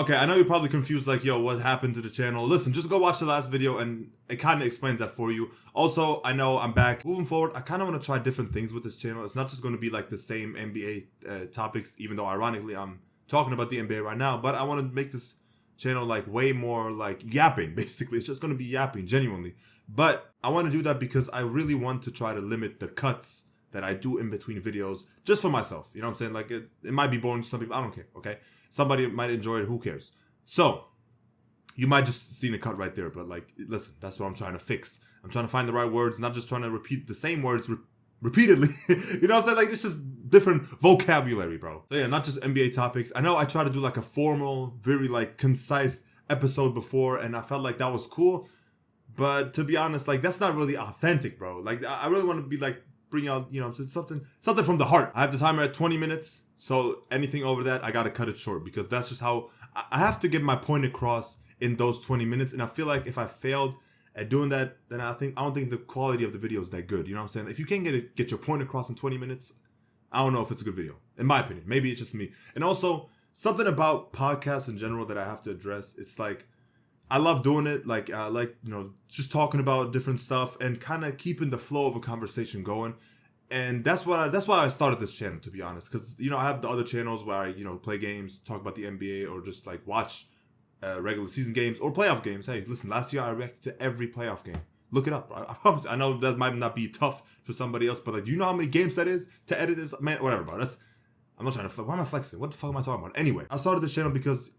Okay, I know you're probably confused, like, yo, what happened to the channel? Listen, just go watch the last video and it kind of explains that for you. Also, I know I'm back. Moving forward, I kind of want to try different things with this channel. It's not just going to be like the same NBA topics, even though ironically I'm talking about the NBA right now, but I want to make this channel like way more like yapping, basically. It's just going to be yapping, genuinely. But I want to do that because I really want to try to limit the cuts that I do in between videos just for myself. You know what I'm saying? Like, it might be boring to some people. I don't care, okay? Somebody might enjoy it. Who cares? So, you might just see a cut right there. But, like, listen, that's what I'm trying to fix. I'm trying to find the right words, not just trying to repeat the same words repeatedly. You know what I'm saying? Like, it's just different vocabulary, bro. So, yeah, not just NBA topics. I know I tried to do, like, a formal, very, like, concise episode before, and I felt like that was cool. But, to be honest, like, that's not really authentic, bro. Like, I really want to be, like, bring out, you know, something from the heart. I have the timer at 20 minutes, so anything over that, I gotta cut it short because that's just how I have to get my point across in those 20 minutes. And I feel like if I failed at doing that, then I don't think the quality of the video is that good. You know what I'm saying? If you can't get your point across in 20 minutes, I don't know if it's a good video, in my opinion. Maybe it's just me. And also, something about podcasts in general that I have to address. It's like, I love doing it, like, you know, just talking about different stuff and kind of keeping the flow of a conversation going. And that's why I started this channel, to be honest. Because, you know, I have the other channels where I, you know, play games, talk about the NBA, or just, like, watch regular season games or playoff games. Hey, listen, last year I reacted to every playoff game. Look it up. I promise. I know that might not be tough for somebody else, but, like, do you know how many games that is to edit this? Man, whatever, bro. I'm not trying to, why am I flexing? What the fuck am I talking about? Anyway, I started this channel because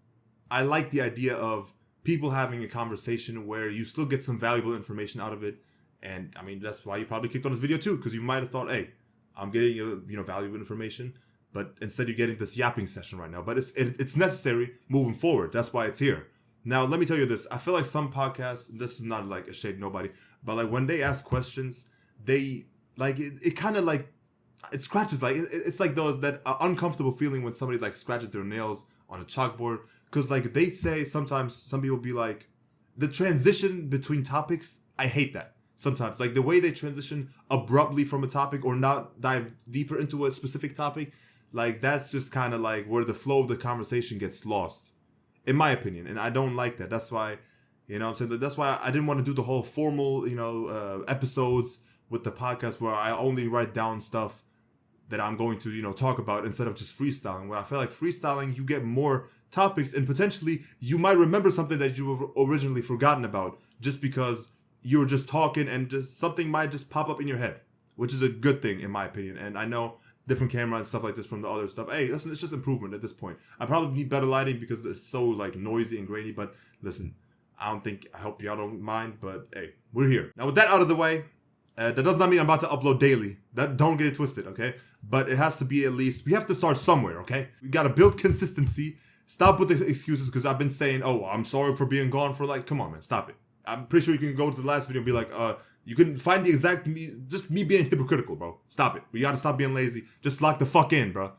I like the idea of people having a conversation where you still get some valuable information out of it. And, I mean, that's why you probably clicked on this video, too, because you might have thought, hey, I'm getting, you know, valuable information, but instead you're getting this yapping session right now. But it's necessary moving forward. That's why it's here. Now, let me tell you this. I feel like some podcasts, this is not, like, a shade nobody, but, like, when they ask questions, they, like, it kind of, like, it scratches, like, it's like that uncomfortable feeling when somebody, like, scratches their nails on a chalkboard. Because, like, they say sometimes, some people be like, the transition between topics, I hate that. Sometimes, like, the way they transition abruptly from a topic or not dive deeper into a specific topic, like, that's just kind of, like, where the flow of the conversation gets lost, in my opinion. And I don't like that. That's why, you know what I'm saying? That's why I didn't want to do the whole formal, you know, episodes with the podcast where I only write down stuff that I'm going to, you know, talk about instead of just freestyling. Where I feel like freestyling, you get more topics and potentially you might remember something that you were originally forgotten about just because you were just talking and just something might just pop up in your head, which is a good thing in my opinion. And I know different camera and stuff like this from the other stuff. Hey, listen, it's just improvement at this point. I probably need better lighting because it's so like noisy and grainy, but listen, I hope y'all don't mind, but hey, we're here. Now with that out of the way, that does not mean I'm about to upload daily. Don't get it twisted, okay? But it has to be at least, we have to start somewhere, okay? We got to build consistency. Stop with the excuses because I've been saying, oh, I'm sorry for being gone for like, come on, man, stop it. I'm pretty sure you can go to the last video and be like, you can find the exact, just me being hypocritical, bro. Stop it. We got to stop being lazy. Just lock the fuck in, bro.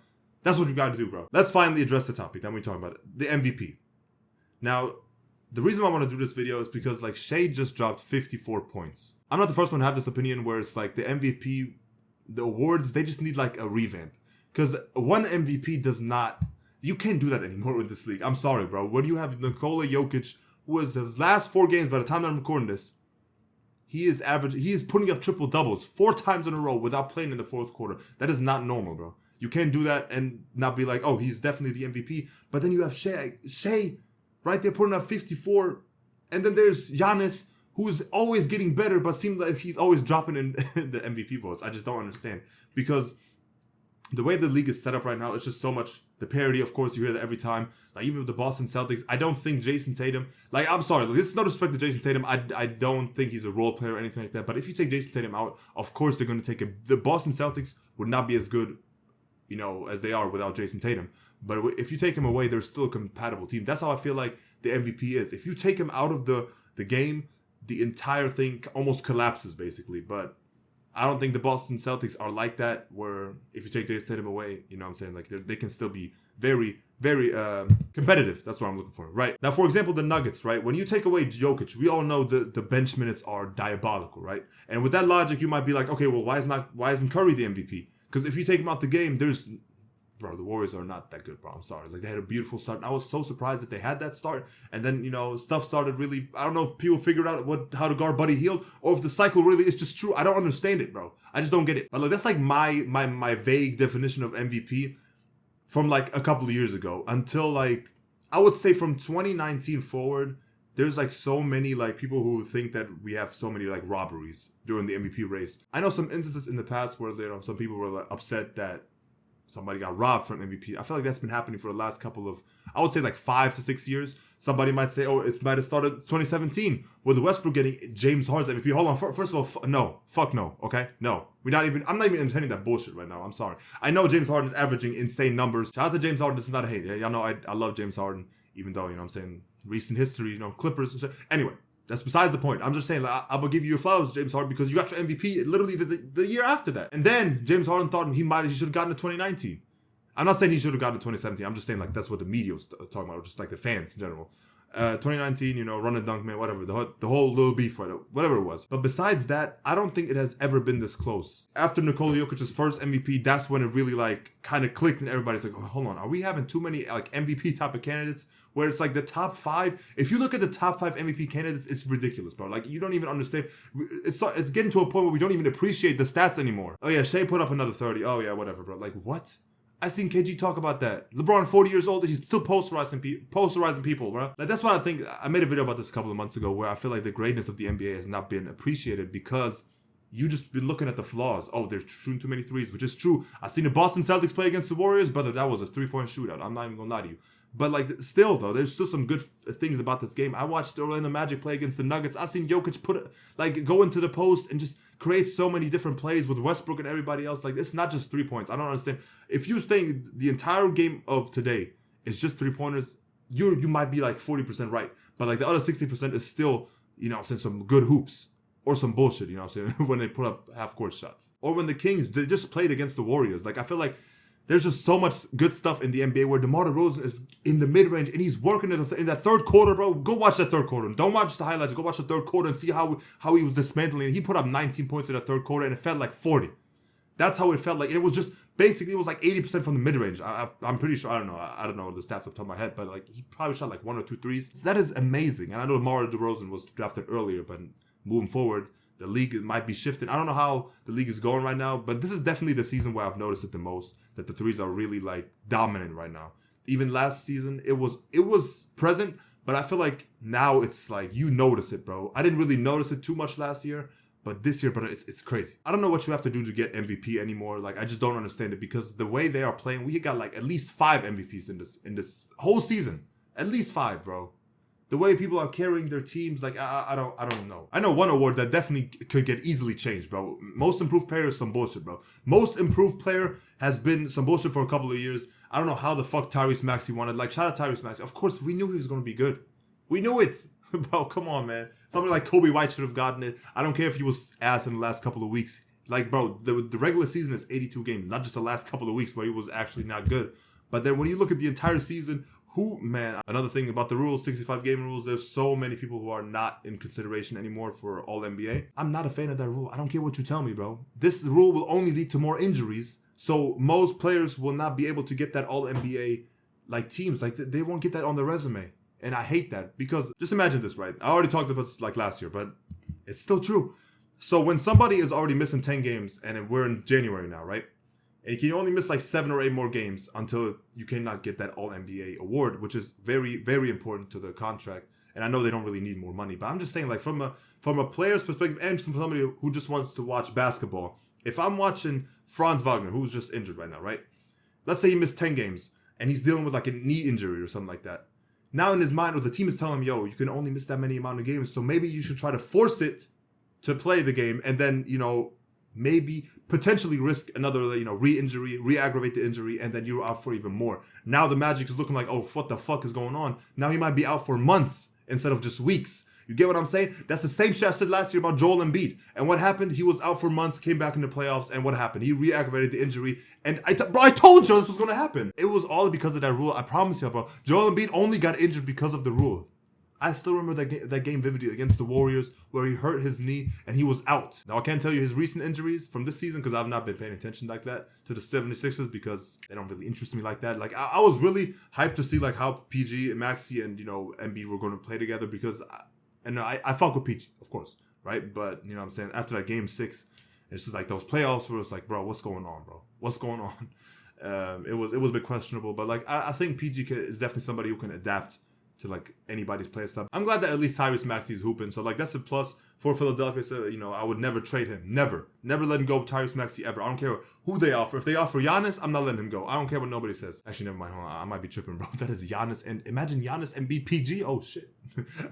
That's what you got to do, bro. Let's finally address the topic that we're talking about, the MVP. Now, the reason why I want to do this video is because like Shea just dropped 54 points. I'm not the first one to have this opinion where it's like the MVP, the awards, they just need like a revamp. Because one MVP does not, you can't do that anymore in this league. I'm sorry, bro. When you have Nikola Jokic, who is his last 4 games by the time I'm recording this, he is putting up triple doubles 4 times in a row without playing in the fourth quarter. That is not normal, bro. You can't do that and not be like, oh, he's definitely the MVP. But then you have Shea right there putting up 54. And then there's Giannis, who's always getting better, but seems like he's always dropping in the MVP votes. I just don't understand. Because the way the league is set up right now, it's just so much, the parity, of course, you hear that every time. Like, even with the Boston Celtics, I don't think Jason Tatum, like, I'm sorry, this is no disrespect to Jason Tatum, I don't think he's a role player or anything like that, but if you take Jason Tatum out, of course they're going to take the Boston Celtics would not be as good, you know, as they are without Jason Tatum. But if you take him away, they're still a compatible team. That's how I feel like the MVP is. If you take him out of the game, the entire thing almost collapses, basically. But I don't think the Boston Celtics are like that, where if you take Jason Tatum away, you know what I'm saying? Like, they can still be very, very competitive. That's what I'm looking for, right? Now, for example, the Nuggets, right? When you take away Jokic, we all know the bench minutes are diabolical, right? And with that logic, you might be like, okay, well, why isn't Curry the MVP? Because if you take him out the game, bro, the Warriors are not that good, bro. I'm sorry. Like, they had a beautiful start, and I was so surprised that they had that start. And then, stuff started really. I don't know if people figured out how to guard Buddy Hield, or if the cycle really is just true. I don't understand it, bro. I just don't get it. But like, that's like my vague definition of MVP from like a couple of years ago until like I would say from 2019 forward. There's like so many like people who think that we have so many like robberies during the MVP race. I know some instances in the past where some people were like upset that somebody got robbed from MVP. I feel like that's been happening for the last couple of, I would say like 5 to 6 years. Somebody might say, oh, it might have started 2017 with Westbrook getting James Harden's MVP. Hold on, first of all, no, fuck no, okay? No. I'm not even entertaining that bullshit right now. I'm sorry. I know James Harden is averaging insane numbers. Shout out to James Harden. This is not a hate. Y'all know I love James Harden, even though, I'm saying, recent history, Clippers and shit. Anyway, that's besides the point. I'm just saying, like, I'm gonna give you your flowers, James Harden, because you got your MVP literally the year after that. And then James Harden thought he should have gotten it 2019. I'm not saying he should have gotten it 2017. I'm just saying, like, that's what the media was talking about, or just like the fans in general. 2019, run and dunk man, whatever, the whole little beef, whatever it was. But besides that, I don't think it has ever been this close. After Nikola Jokic's first MVP, that's when it really like kind of clicked and everybody's like, oh, hold on, are we having too many like MVP type of candidates where it's like the top 5? If you look at the top 5 MVP candidates, it's ridiculous, bro. Like, you don't even understand. It's getting to a point where we don't even appreciate the stats anymore. Oh yeah, Shea put up another 30. Oh yeah, whatever, bro. Like, what? I seen KG talk about that. LeBron, 40 years old, he's still posterizing people, bro. Like, that's why I think I made a video about this a couple of months ago where I feel like the greatness of the NBA has not been appreciated because you just been looking at the flaws. Oh, they're shooting too many threes, which is true. I seen the Boston Celtics play against the Warriors, brother. That was a 3-point shootout. I'm not even gonna lie to you. But like, still though, there's still some good things about this game. I watched the Orlando Magic play against the Nuggets. I seen Jokic go into the post and just create so many different plays with Westbrook and everybody else. Like, it's not just 3 points. I don't understand. If you think the entire game of today is just 3-pointers, you might be like 40% right. But like the other 60% is still, some good hoops. Or some bullshit, when they put up half-court shots. Or when the Kings, they just played against the Warriors. Like, I feel like there's just so much good stuff in the NBA where DeMar DeRozan is in the mid-range and he's working in that third quarter, bro. Go watch that third quarter. Don't watch the highlights. Go watch the third quarter and see how he was dismantling. He put up 19 points in the third quarter and it felt like 40. That's how it felt like. It was just, basically, it was like 80% from the mid-range. I'm pretty sure, I don't know the stats off the top of my head, but like, he probably shot like 1 or 2 threes. So that is amazing. And I know DeMar DeRozan was drafted earlier, but moving forward, the league might be shifting. I don't know how the league is going right now, but this is definitely the season where I've noticed it the most, that the threes are really like dominant right now. Even last season, it was present, but I feel like now it's like you notice it, bro. I didn't really notice it too much last year, but this year, bro, it's crazy. I don't know what you have to do to get MVP anymore. Like, I just don't understand it because the way they are playing, we got like at least 5 MVPs in this whole season. At least 5, bro. The way people are carrying their teams, like, I don't know. I know one award that definitely could get easily changed, bro. Most improved player is some bullshit, bro. Most improved player has been some bullshit for a couple of years. I don't know how the fuck Tyrese Maxey wanted. Like, shout out Tyrese Maxey. Of course, we knew he was going to be good. We knew it. Bro, come on, man. Somebody like Kobe White should have gotten it. I don't care if he was ass in the last couple of weeks. Like, bro, the regular season is 82 games. Not just the last couple of weeks where he was actually not good. But then when you look at the entire season, another thing about the rules, 65-game rules, there's so many people who are not in consideration anymore for All-NBA. I'm not a fan of that rule. I don't care what you tell me, bro. This rule will only lead to more injuries, so most players will not be able to get that All-NBA, like, teams. Like, they won't get that on their resume, and I hate that, because just imagine this, right? I already talked about this, like, last year, but it's still true. So when somebody is already missing 10 games, and we're in January now, right? And you can only miss like 7 or 8 more games until you cannot get that All-NBA award, which is very, very important to the contract. And I know they don't really need more money, but I'm just saying, like, from a player's perspective and from somebody who just wants to watch basketball, if I'm watching Franz Wagner, who's just injured right now, right? Let's say he missed 10 games and he's dealing with like a knee injury or something like that. Now in his mind, or the team is telling him, yo, you can only miss that many amount of games, so maybe you should try to force it to play the game and then, maybe potentially risk another, re-injury, re-aggravate the injury, and then you're out for even more. Now the Magic is looking like, oh, what the fuck is going on? Now he might be out for months instead of just weeks. You get what I'm saying? That's the same shit I said last year about Joel Embiid. And what happened? He was out for months, came back in the playoffs, and what happened? He re-aggravated the injury. And I told you this was going to happen. It was all because of that rule. I promise you, bro. Joel Embiid only got injured because of the rule. I still remember that game vividly against the Warriors where he hurt his knee and he was out. Now, I can't tell you his recent injuries from this season because I've not been paying attention like that to the 76ers because they don't really interest me like that. Like, I was really hyped to see like how PG and Maxey and, Embiid were going to play together because I fuck with PG, of course, right? But, you know what I'm saying? After that game 6, it's just like those playoffs where it's like, bro, what's going on, bro? What's going on? It was a bit questionable, but like I think PG is definitely somebody who can adapt to like anybody's play stuff. I'm glad that at least Tyrese Maxey is hooping, so like that's a plus for Philadelphia. So I would never trade him, never let him go. Tyrese Maxey ever. I don't care who they offer. If they offer Giannis, I'm not letting him go. I don't care what nobody says. Actually, never mind. Hold on. I might be tripping, bro. That is Giannis, and imagine Giannis and PG. Oh shit.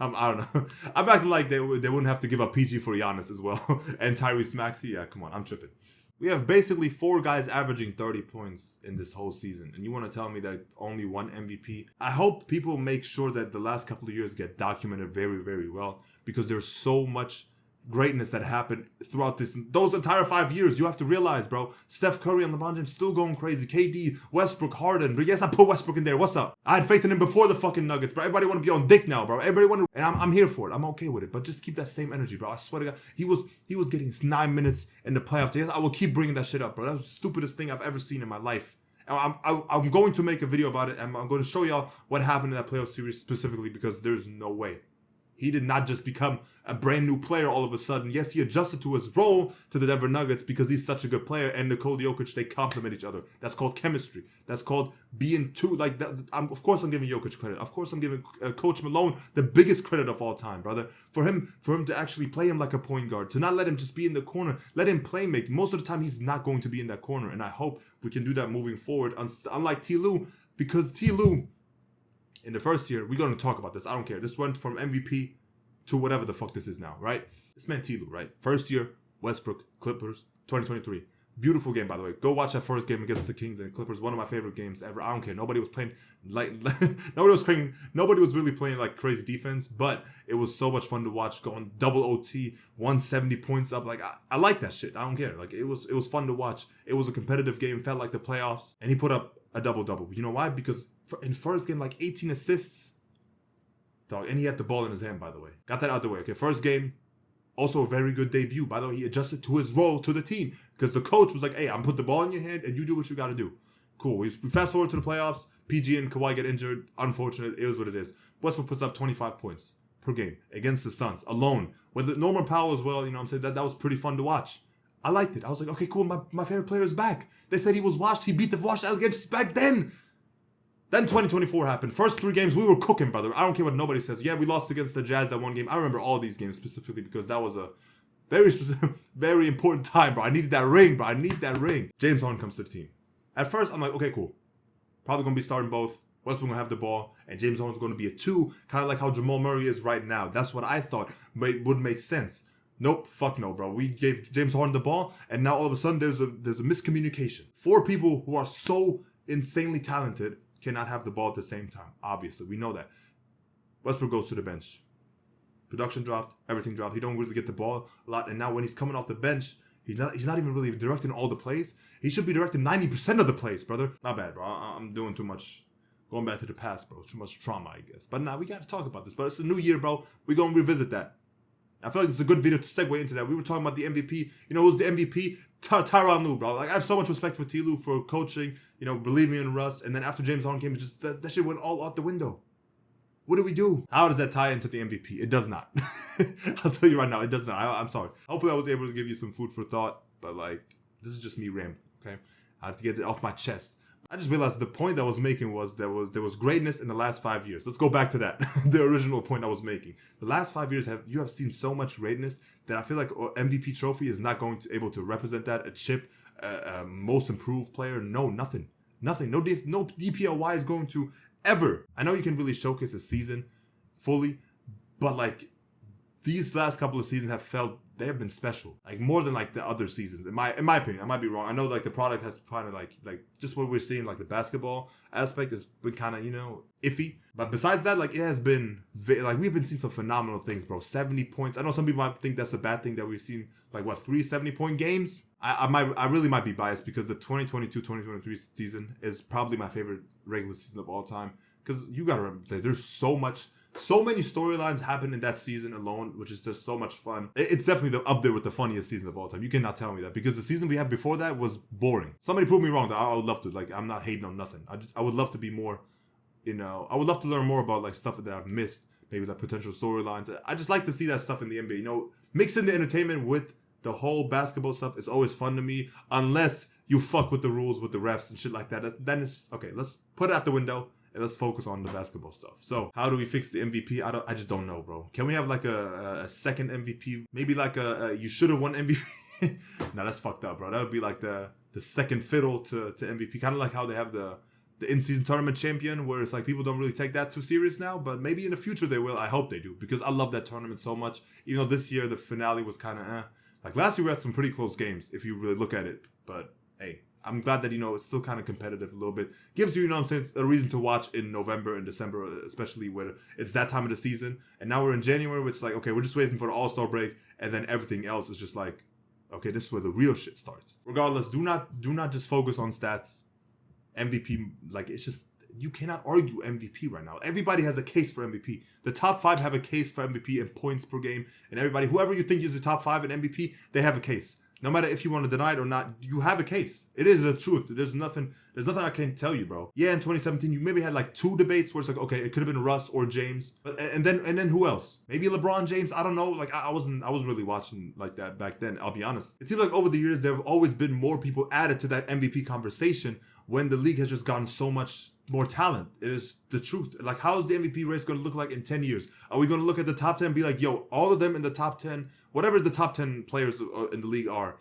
I don't know. I'm acting like they wouldn't have to give up PG for Giannis as well and Tyrese Maxey. Yeah, come on, I'm tripping. We have basically 4 guys averaging 30 points in this whole season. And you want to tell me that only one MVP? I hope people make sure that the last couple of years get documented very, very well because there's so much greatness that happened throughout those entire 5 years. You have to realize, bro, Steph Curry and LeBron James still going crazy. KD, Westbrook, Harden. But yes, I put Westbrook in there. What's up? I had faith in him before the fucking Nuggets, bro. Everybody want to be on dick now, bro. Everybody want to, and I'm here for it. I'm okay with it. But just keep that same energy, bro. I swear to God, he was getting 9 minutes in the playoffs. Yes, I will keep bringing that shit up, bro. That was the stupidest thing I've ever seen in my life. I'm going to make a video about it, and I'm going to show y'all what happened in that playoff series specifically because there's no way. He did not just become a brand new player all of a sudden. Yes, he adjusted to his role to the Denver Nuggets because he's such a good player. And Nikola Jokic, they complement each other. That's called chemistry. That's called being two. Like that. Of course, I'm giving Jokic credit. Of course, I'm giving Coach Malone the biggest credit of all time, brother. For him to actually play him like a point guard, to not let him just be in the corner, let him play make. Most of the time, he's not going to be in that corner, and I hope we can do that moving forward. Unlike T. Lue, because T. Lue, in the first year, we're going to talk about this. I don't care. This went from MVP to whatever the fuck this is now, right? This man T. Lue, right? First year, Westbrook, Clippers, 2023. Beautiful game, by the way. Go watch that first game against the Kings and Clippers. One of my favorite games ever. I don't care. Nobody was playing nobody was really playing like crazy defense, but it was so much fun to watch. Going double OT, 170 points up. Like I like that shit. I don't care. Like it was fun to watch. It was a competitive game. Felt like the playoffs, and he put up a double. You know why? Because in first game, like 18 assists. Dog, and he had the ball in his hand, by the way. Got that out the way. Okay, first game, also a very good debut. By the way, he adjusted to his role to the team because the coach was like, hey, I'm put the ball in your hand and you do what you got to do. Cool. We fast forward to the playoffs. PG and Kawhi get injured. Unfortunate. It is what it is. Westbrook puts up 25 points per game against the Suns alone. With Norman Powell as well, you know what I'm saying? That was pretty fun to watch. I liked it. I was like, okay, cool. My favorite player is back. They said he was washed. He beat the washed allegations back then. Then 2024 happened. First 3 games, we were cooking, brother. I don't care what nobody says. Yeah, we lost against the Jazz that one game. I remember all these games specifically because that was a very specific, very important time, bro. I needed that ring, bro. I need that ring. James Harden comes to the team. At first, I'm like, okay, cool. Probably going to be starting both. Westbrook going to have the ball, and James Harden's going to be a 2, kind of like how Jamal Murray is right now. That's what I thought would make sense. Nope, fuck no, bro. We gave James Harden the ball, and now all of a sudden there's a miscommunication. 4 people who are so insanely talented cannot have the ball at the same time. Obviously, we know that. Westbrook goes to the bench. Production dropped. Everything dropped. He don't really get the ball a lot. And now when he's coming off the bench, he's not even really directing all the plays. He should be directing 90% of the plays, brother. Not bad, bro. I'm doing too much. Going back to the past, bro. Too much trauma, I guess. But nah, we got to talk about this. But it's a new year, bro. We're going to revisit that. I feel like this is a good video to segue into that. We were talking about the MVP. You know who's the MVP? Tyronn Lue, bro. Like, I have so much respect for T. Lue for coaching, believing in Russ. And then after James Harden came, just that shit went all out the window. What do we do? How does that tie into the MVP? It does not. I'll tell you right now, it does not. I'm sorry. Hopefully I was able to give you some food for thought. But, like, this is just me rambling, okay? I have to get it off my chest. I just realized the point I was making was there was greatness in the last 5 years. Let's go back to that. The original point I was making. The last 5 years you have seen so much greatness that I feel like MVP trophy is not going to able to represent that. A chip, most improved player, no, nothing. No DPOY is going to ever. I know you can really showcase a season fully, but like these last couple of seasons they have been special, like more than like the other seasons. In my opinion, I might be wrong. I know like the product has kind of like just what we're seeing, like the basketball aspect has been kind of iffy. But besides that, like it has been like we've been seeing some phenomenal things, bro. 70 points. I know some people might think that's a bad thing that we've seen like 3 70-point games. I really might be biased because the 2022-2023 season is probably my favorite regular season of all time. Because you gotta remember that there's so much So many storylines happened in that season alone, which is just so much fun. It's definitely up there with the funniest season of all time. You cannot tell me that, because the season we had before that was boring. Somebody prove me wrong. That I would love to. Like, I'm not hating on nothing. I would love to be more, I would love to learn more about like stuff that I've missed. Maybe like potential storylines. I just like to see that stuff in the NBA. Mixing the entertainment with the whole basketball stuff is always fun to me, unless you fuck with the rules with the refs and shit like that. Then it's okay. Let's put it out the window and let's focus on the basketball stuff. So how do we fix the MVP? I just don't know, bro. Can we have like a second MVP? Maybe like a you should have won MVP. Nah, that's fucked up, bro. That would be like the second fiddle to MVP. Kind of like how they have the in-season tournament champion, where it's like people don't really take that too serious now, but maybe in the future they will. I hope they do, because I love that tournament so much. Even though this year the finale was kind of like last year we had some pretty close games if you really look at it. But hey, I'm glad that it's still kind of competitive a little bit. Gives you, I'm saying, a reason to watch in November and December, especially where it's that time of the season. And now we're in January, which is like, okay, we're just waiting for the All-Star break, and then everything else is just like, okay, this is where the real shit starts. Regardless, do not just focus on stats. MVP, like, it's just, you cannot argue MVP right now. Everybody has a case for MVP. The top 5 have a case for MVP in points per game, and everybody, whoever you think is the top 5 in MVP, they have a case. No matter if you want to deny it or not, you have a case. It is the truth. There's nothing I can't tell you, bro. Yeah, in 2017, you maybe had like 2 debates where it's like, okay, it could have been Russ or James. But and then who else? Maybe LeBron James. I don't know. Like I wasn't really watching like that back then, I'll be honest. It seems like over the years there have always been more people added to that MVP conversation when the league has just gotten so much more talent. It is the truth. Like, how is the MVP race going to look like in 10 years? Are we going to look at the top 10 and be like, yo, all of them in the top 10, whatever the top 10 players in the league are,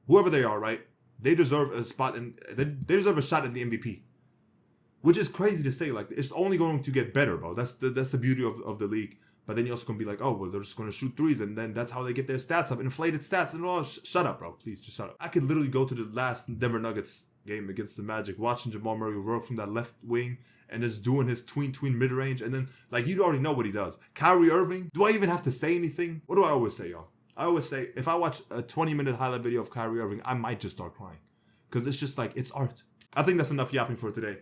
whoever they are, right? They deserve a spot and they deserve a shot at the MVP. Which is crazy to say. Like, it's only going to get better, bro. That's the beauty of the league. But then you're also going to be like, oh, well, they're just going to shoot threes, and then that's how they get their stats up, inflated stats, and all. Shut up, bro. Please, just shut up. I could literally go to the last Denver Nuggets game against the Magic, watching Jamal Murray work from that left wing and just doing his tween mid-range, and then, like, you already know what he does. Kyrie Irving, do I even have to say anything? What do I always say, y'all? I always say, if I watch a 20-minute highlight video of Kyrie Irving, I might just start crying. Because it's just like, it's art. I think that's enough yapping for today.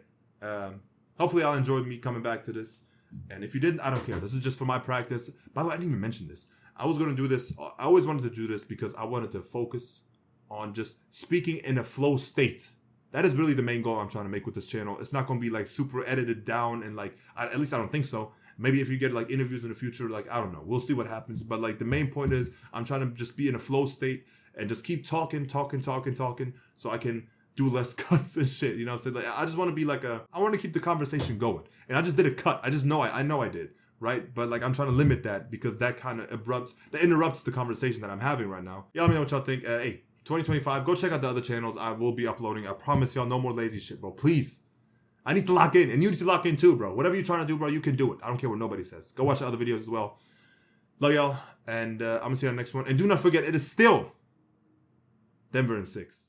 Hopefully y'all enjoyed me coming back to this. And if you didn't, I don't care. This is just for my practice. By the way, I didn't even mention this. I was going to do this. I always wanted to do this because I wanted to focus on just speaking in a flow state. That is really the main goal I'm trying to make with this channel. It's not going to be like super edited down and like, at least I don't think so. Maybe if you get like interviews in the future, like, I don't know. We'll see what happens. But like the main point is I'm trying to just be in a flow state and just keep talking so I can do less cuts and shit. You know what I'm saying? Like, I just want to be like I want to keep the conversation going. And I just did a cut. I just know I know I did. Right? But like I'm trying to limit that because that kind of interrupts the conversation that I'm having right now. Y'all let me know what y'all think. Hey, 2025, go check out the other channels. I will be uploading. I promise y'all, no more lazy shit, bro. Please. I need to lock in, and you need to lock in too, bro. Whatever you're trying to do, bro, you can do it. I don't care what nobody says. Go watch the other videos as well. Love y'all, and I'm gonna see you on the next one. And do not forget, it is still Denver in 6.